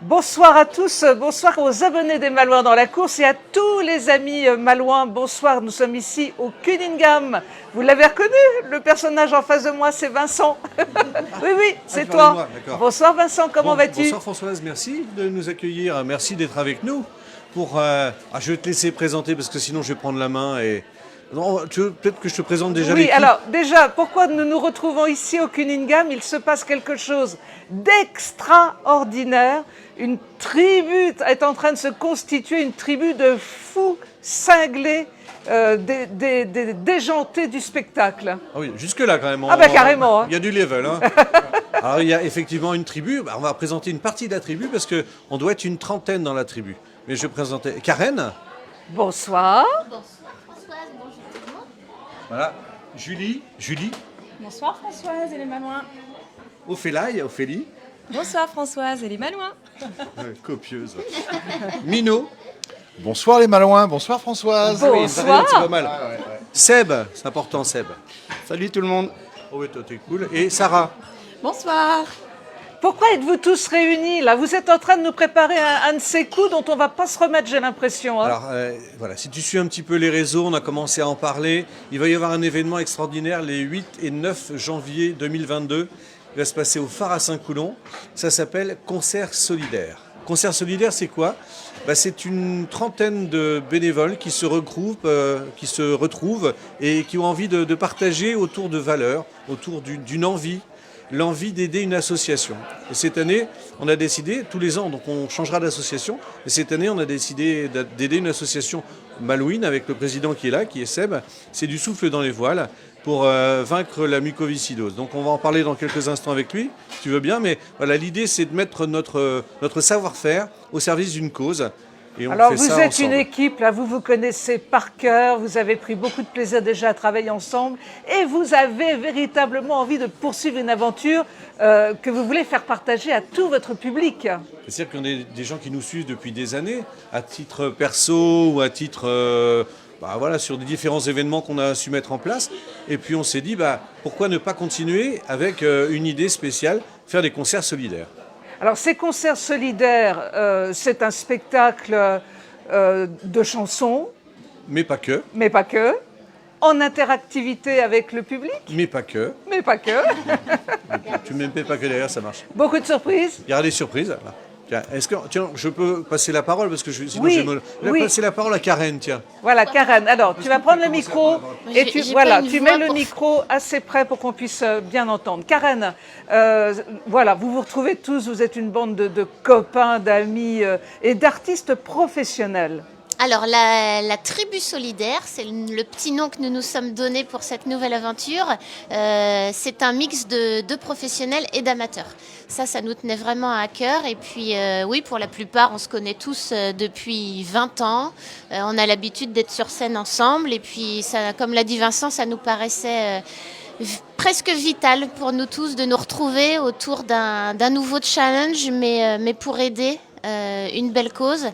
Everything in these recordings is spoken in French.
Bonsoir à tous, bonsoir aux abonnés des Malouins dans la course et à tous les amis Malouins. Bonsoir, nous sommes ici au Cunningham. Vous l'avez reconnu, le personnage en face de moi, c'est Vincent. Oui, c'est toi. Bonsoir Vincent, comment vas-tu? Bonsoir Françoise, merci de nous accueillir, merci d'être avec nous. Je vais te laisser présenter parce que sinon je vais prendre la main et... Non, tu veux peut-être que je te présente déjà l'équipe. Oui, alors déjà, pourquoi nous nous retrouvons ici au Cunningham? Il se passe quelque chose d'extraordinaire. Une tribu est en train de se constituer, une tribu de fous cinglés, déjantés du spectacle. Ah oui, jusque-là quand même. Ah bah carrément. Hein. Il y a du level. Hein. Alors il y a effectivement une tribu, on va présenter une partie de la tribu parce qu'on doit être une trentaine dans la tribu. Mais je vais présenter Karen. Bonsoir. Bonsoir Françoise, bonjour tout le monde. Voilà, Julie. Bonsoir Françoise et les Malouins. Ophélie. Bonsoir Françoise et les Malouins. Copieuse. Mino. Bonsoir les Malouins, bonsoir Françoise. Bonsoir. C'est pas mal. Seb, c'est important Seb. Salut tout le monde. Oh oui, toi t'es cool. Et Sarah. Bonsoir. Pourquoi êtes-vous tous réunis là? Vous êtes en train de nous préparer un de ces coups dont on va pas se remettre, j'ai l'impression. Hein. Alors voilà, si tu suis un petit peu les réseaux, on a commencé à en parler. Il va y avoir un événement extraordinaire les 8 et 9 janvier 2022. Il va se passer au phare à Saint-Coulon. Ça s'appelle Concert Solidaire. Concert Solidaire, c'est quoi? C'est une trentaine de bénévoles qui se retrouvent et qui ont envie de partager autour de valeurs, autour d'une envie. L'envie d'aider une association. Et cette année, on a décidé, tous les ans, donc on changera d'association, et cette année, on a décidé d'aider une association malouine avec le président qui est là, qui est Seb, c'est du souffle dans les voiles, pour vaincre la mucoviscidose. Donc on va en parler dans quelques instants avec lui, si tu veux bien, mais voilà, l'idée c'est de mettre notre savoir-faire au service d'une cause. Et alors fait vous ça êtes ensemble. une équipe, là, vous vous connaissez par cœur, vous avez pris beaucoup de plaisir déjà à travailler ensemble et vous avez véritablement envie de poursuivre une aventure que vous voulez faire partager à tout votre public. C'est-à-dire qu'on a des gens qui nous suivent depuis des années, à titre perso ou à titre... sur des différents événements qu'on a su mettre en place. Et puis on s'est dit, pourquoi ne pas continuer avec une idée spéciale, faire des concerts solidaires. Alors ces concerts solidaires, c'est un spectacle de chansons. Mais pas que. Mais pas que. En interactivité avec le public. Mais pas que. Mais pas que. Tu ne mets pas que derrière, ça marche. Beaucoup de surprises. Il y aura des surprises. Là. Tiens, je peux passer la parole parce que sinon oui, je vais me... passer la parole à Karen, tiens. Voilà, Karen. Alors, tu vas prendre le micro et tu mets le micro assez près pour qu'on puisse bien entendre. Karen, vous vous retrouvez tous, vous êtes une bande de copains, d'amis et d'artistes professionnels. Alors la tribu solidaire, c'est le petit nom que nous nous sommes donné pour cette nouvelle aventure. C'est un mix de professionnels et d'amateurs. Ça nous tenait vraiment à cœur. Et puis oui, pour la plupart, on se connaît tous depuis 20 ans. On a l'habitude d'être sur scène ensemble. Et puis, ça, comme l'a dit Vincent, ça nous paraissait... presque vital pour nous tous de nous retrouver autour d'un nouveau challenge, mais pour aider une belle cause.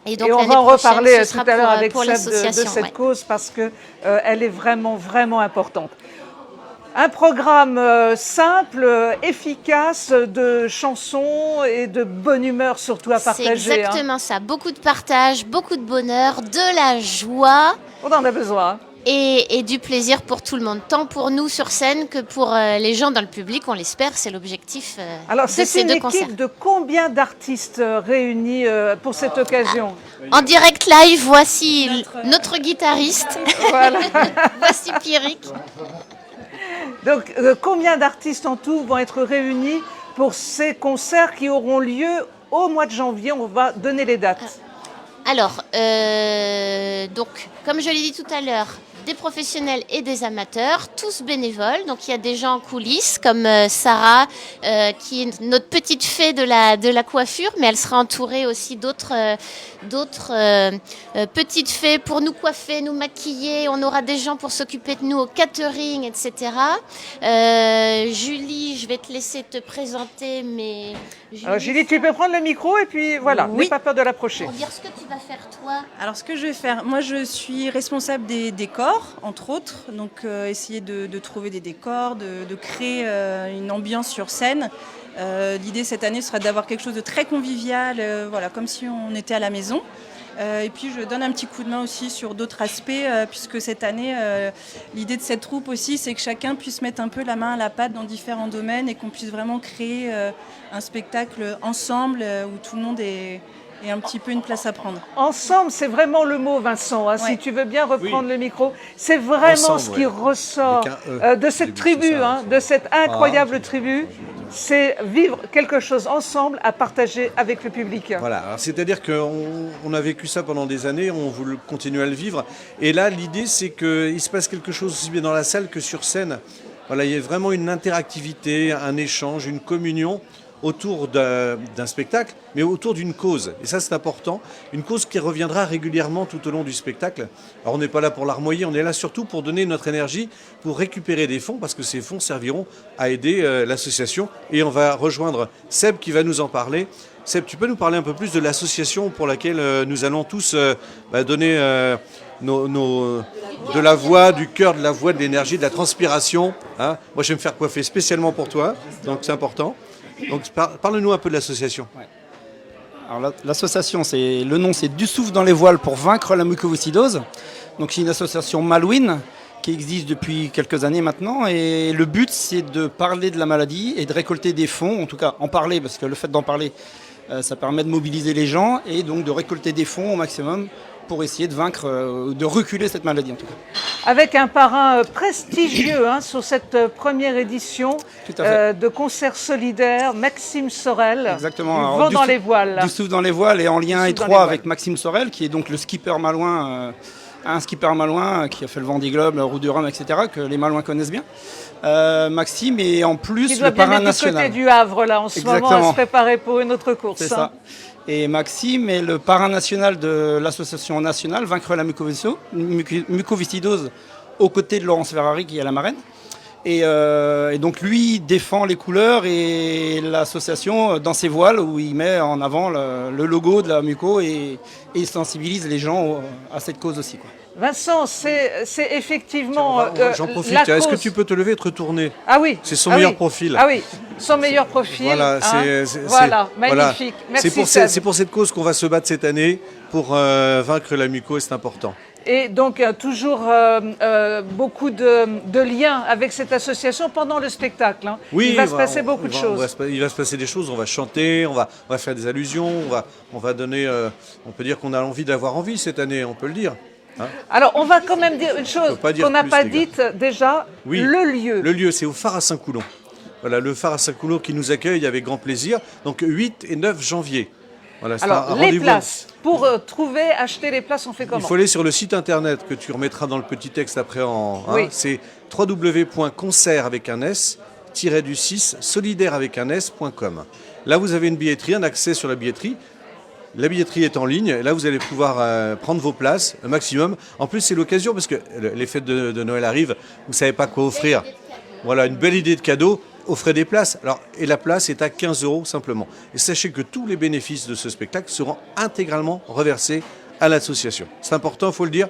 Et on va en reparler tout à l'heure avec Seb de cette cause parce qu'elle est vraiment, vraiment importante. Un programme simple, efficace, de chansons et de bonne humeur surtout à partager. C'est exactement ça, beaucoup de partage, beaucoup de bonheur, de la joie. On en a besoin. Et du plaisir pour tout le monde, tant pour nous sur scène que pour les gens dans le public, on l'espère, c'est l'objectif de ces deux concerts. Alors c'est une équipe de combien d'artistes réunis pour cette occasion? En direct live, voici notre guitariste, voilà. Voici Pierrick. Donc combien d'artistes en tout vont être réunis pour ces concerts qui auront lieu au mois de janvier? On va donner les dates. Alors, donc, comme je l'ai dit tout à l'heure, des professionnels et des amateurs, tous bénévoles. Donc il y a des gens en coulisses comme Sarah, qui est notre petite fée de la coiffure, mais elle sera entourée aussi d'autres petites fées pour nous coiffer, nous maquiller. On aura des gens pour s'occuper de nous au catering, etc. Julie, je vais te laisser te présenter, mais... Julie, tu peux prendre le micro et puis voilà, n'aie pas peur de l'approcher. Pour dire ce que tu vas faire toi. Alors ce que je vais faire, moi je suis responsable des décors, entre autres, donc essayer de trouver des décors, de créer une ambiance sur scène L'idée cette année sera d'avoir quelque chose de très convivial, voilà, comme si on était à la maison. Et puis je donne un petit coup de main aussi sur d'autres aspects, puisque cette année, l'idée de cette troupe aussi, c'est que chacun puisse mettre un peu la main à la pâte dans différents domaines et qu'on puisse vraiment créer un spectacle ensemble où tout le monde est un petit peu une place à prendre. Ensemble, c'est vraiment le mot, Vincent. Hein, Ouais. Si tu veux bien reprendre le micro, c'est vraiment ce qui ressort de cette tribu, de cette incroyable tribu. C'est vivre quelque chose ensemble à partager avec le public. Voilà, alors c'est-à-dire qu'on a vécu ça pendant des années, on voulait continuer à le vivre. Et là, l'idée, c'est qu'il se passe quelque chose aussi bien dans la salle que sur scène. Voilà, il y a vraiment une interactivité, un échange, une communion autour d'un spectacle, mais autour d'une cause. Et ça, c'est important. Une cause qui reviendra régulièrement tout au long du spectacle. Alors, on n'est pas là pour larmoyer, on est là surtout pour donner notre énergie, pour récupérer des fonds, parce que ces fonds serviront à aider l'association. Et on va rejoindre Seb qui va nous en parler. Seb, tu peux nous parler un peu plus de l'association pour laquelle nous allons tous donner de la voix, du cœur, de la voix, de l'énergie, de la transpiration. Hein. Moi, je vais me faire coiffer spécialement pour toi, donc c'est important. Donc parle-nous un peu de l'association. Ouais. Alors l'association, le nom c'est Du souffle dans les voiles pour vaincre la mucoviscidose. Donc c'est une association Malouine qui existe depuis quelques années maintenant et le but c'est de parler de la maladie et de récolter des fonds, en tout cas en parler parce que le fait d'en parler ça permet de mobiliser les gens et donc de récolter des fonds au maximum pour essayer de vaincre, de reculer cette maladie en tout cas. Avec un parrain prestigieux sur cette première édition de concert solidaire, Maxime Sorel. Exactement. Du Alors, vent dans les voiles. Du souffle dans les voiles et en lien étroit avec Maxime Sorel, qui est donc le skipper malouin, un skipper malouin qui a fait le Vendée Globe, la Route du Rhum, etc., que les Malouins connaissent bien. Maxime est en plus le parrain national. Qui doit bien être du côté du Havre, là, en ce moment, à se préparer pour une autre course. C'est ça. Et Maxime est le parrain national de l'association nationale Vaincre la mucoviscidose aux côtés de Laurence Ferrari qui est la marraine. Et donc lui défend les couleurs et l'association dans ses voiles où il met en avant le logo de la muco et il sensibilise les gens à cette cause aussi, quoi. Vincent, c'est effectivement j'en profite. la cause. Est-ce que tu peux te lever et te retourner? Ah oui. C'est son meilleur profil. Ah oui, son meilleur profil. Voilà, magnifique. Merci. C'est pour cette cause qu'on va se battre cette année pour vaincre la muco et c'est important. Et donc toujours beaucoup de liens avec cette association pendant le spectacle. Hein. Oui, il va se passer beaucoup de choses. Il va se passer des choses, on va chanter, on va faire des allusions, on va donner, on peut dire qu'on a envie d'avoir envie cette année, on peut le dire. Hein. Alors on va quand même dire une chose qu'on n'a pas dite déjà, oui, le lieu. Le lieu, c'est au phare à Saint-Coulon. Voilà, le phare à Saint-Coulon qui nous accueille avec grand plaisir, donc 8 et 9 janvier. Voilà, alors, les places, pour acheter les places, on fait comment? Il faut aller sur le site internet que tu remettras dans le petit texte après. Oui. C'est www.concert avec un S-du-6 solidaire avec un S.com. Là, vous avez une billetterie, un accès sur la billetterie. La billetterie est en ligne. Et là, vous allez pouvoir prendre vos places, un maximum. En plus, c'est l'occasion, parce que les fêtes de Noël arrivent, vous ne savez pas quoi offrir. Voilà, une belle idée de cadeau. Offrez des places. Alors, et la place est à 15 € simplement. Et sachez que tous les bénéfices de ce spectacle seront intégralement reversés à l'association. C'est important, il faut le dire.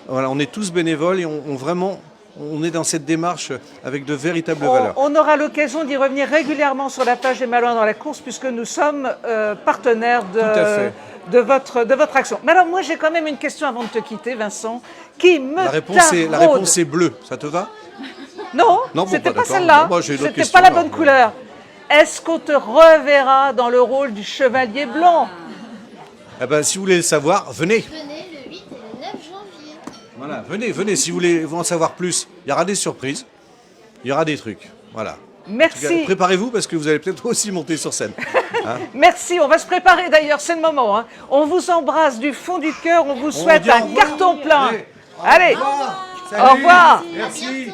Voilà, on est tous bénévoles et on est dans cette démarche avec de véritables valeurs. On aura l'occasion d'y revenir régulièrement sur la page des Malouins dans la course puisque nous sommes partenaires de votre action. Mais alors moi j'ai quand même une question avant de te quitter, Vincent, qui me La réponse est bleue, ça te va? Non, c'était pas celle-là. C'était pas la bonne couleur. Est-ce qu'on te reverra dans le rôle du chevalier blanc? Eh ben, si vous voulez le savoir, venez. Venez le 8 et le 9 janvier. Voilà, venez si vous voulez en savoir plus. Il y aura des surprises, il y aura des trucs. Voilà. Merci. Préparez-vous parce que vous allez peut-être aussi monter sur scène. Hein. Merci, on va se préparer d'ailleurs, c'est le moment. Hein. On vous embrasse du fond du cœur, on vous souhaite un carton plein. Allez, au revoir. Merci.